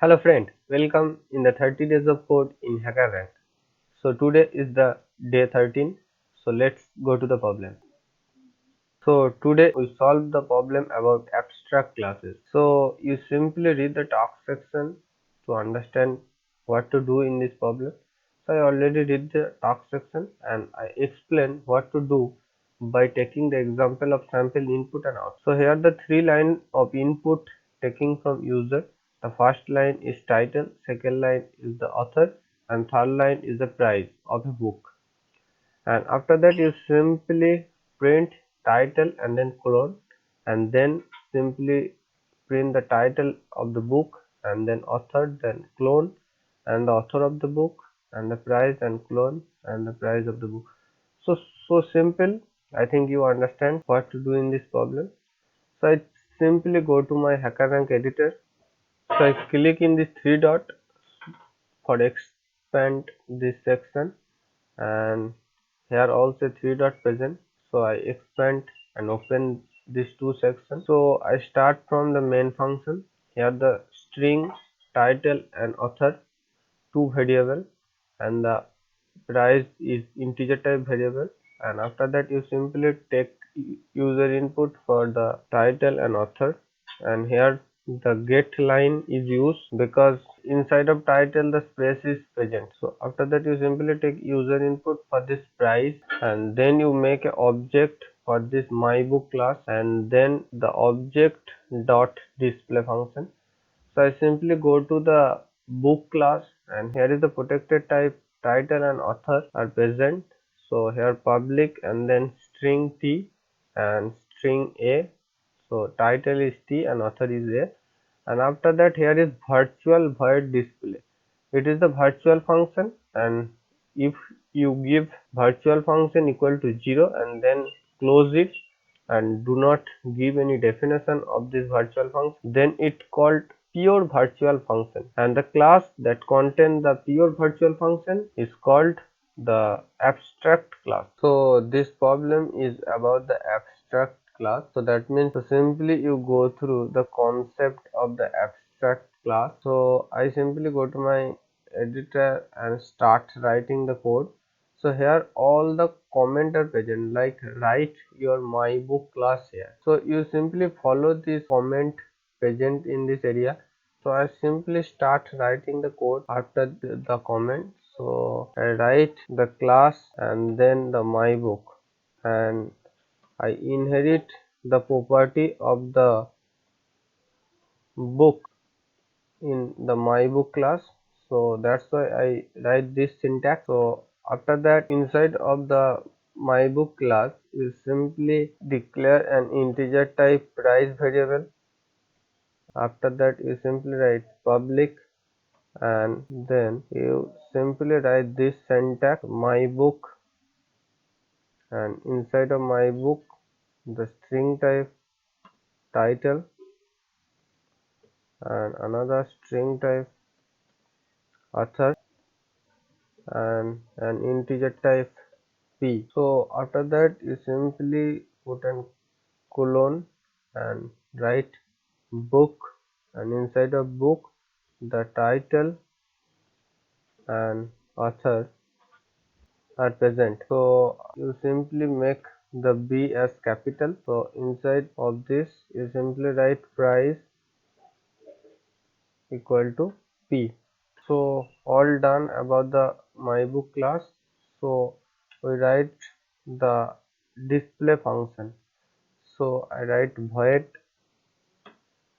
Hello friend, welcome in the 30 days of code in HackerRank. So today is the day 13. So let's go to the problem. So today we solve the problem about abstract classes. So you simply read the talk section to understand what to do in this problem. So I already read the talk section and I explain what to do by taking the example of sample input and out. So here are the three lines of input taking from user. The first line is title, second line is the author, and third line is the price of a book. And after that you simply print title and then colon, and then simply print the title of the book and then author, then clone and the author of the book and the price and clone and the price of the book. So simple. I think you understand what to do in this problem. So I simply go to my HackerRank editor. So I click in this three dot for expand this section, and here also three dot present. So I expand and open these two sections. So I start from the main function. Here the string, title and author, two variable, and the price is integer type variable. And after that you simply take user input for the title and author, and here the get line is used because inside of title the space is present. So after that you simply take user input for this price, and then you make an object for this my book class, and then the object dot display function. So I simply go to the book class, and here is the protected type. Title and author are present. So here public and then string t and string a. So title is t and author is a. And after that here is virtual void display. It is the virtual function, and if you give virtual function equal to 0 and then close it and do not give any definition of this virtual function, then it called pure virtual function, and the class that contain the pure virtual function is called the abstract class. So this problem is about the abstract class. So that means, so simply you go through the concept of the abstract class. So I simply go to my editor and start writing the code. So here all the comment are present, like write your my book class here. So you simply follow this comment present in this area. So I simply start writing the code after the comment. So I write the class and then the my book, and I inherit the property of the book in the my book class. So that's why I write this syntax. So after that, inside of the my book class you simply declare an integer type price variable. After that you simply write public, and then you simply write this syntax my book, and inside of my book the string type title and another string type author and an integer type p. So after that you simply put an colon and write book, and inside of book the title and author are present. So you simply make the b as capital. So inside of this you simply write price equal to p. So all done about the my book class. So we write the display function. So I write void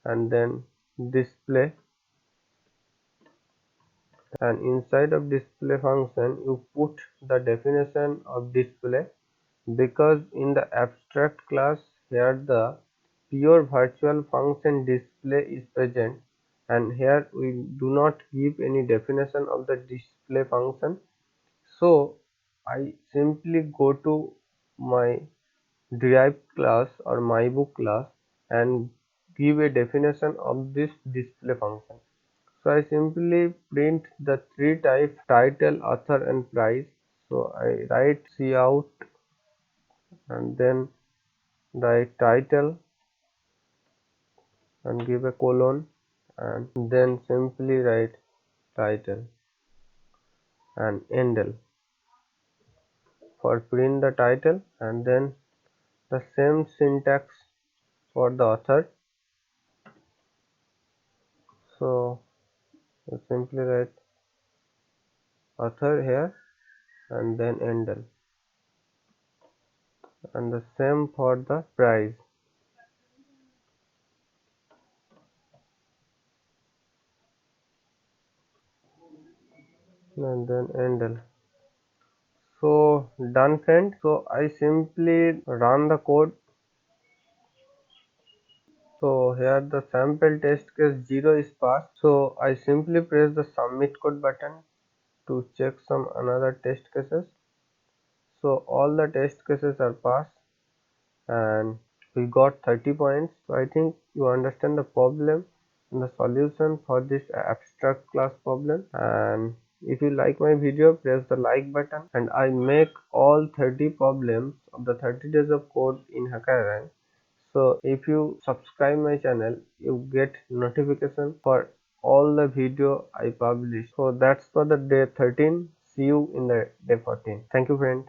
and then display, and inside of display function you put the definition of display, because in the abstract class here the pure virtual function display is present, and here we do not give any definition of the display function. So I simply go to my derived class or my book class and give a definition of this display function. So I simply print the three types: title, author and price. So I write cout and then write title and give a colon, and then simply write title and endl for print the title, and then the same syntax for the author. So you simply write author here and then endl, and the same for the price, and then endl. So done, friend. So I simply run the code. So here the sample test case 0 is passed. So I simply press the submit code button to check some another test cases. So all the test cases are passed and we got 30 points. So I think you understand the problem and the solution for this abstract class problem. And if you like my video, press the like button, and I make all 30 problems of the 30 days of code in HackerRank. So if you subscribe my channel, you get notification for all the video I publish. So that's for the day 13. See you in the day 14. Thank you, friend.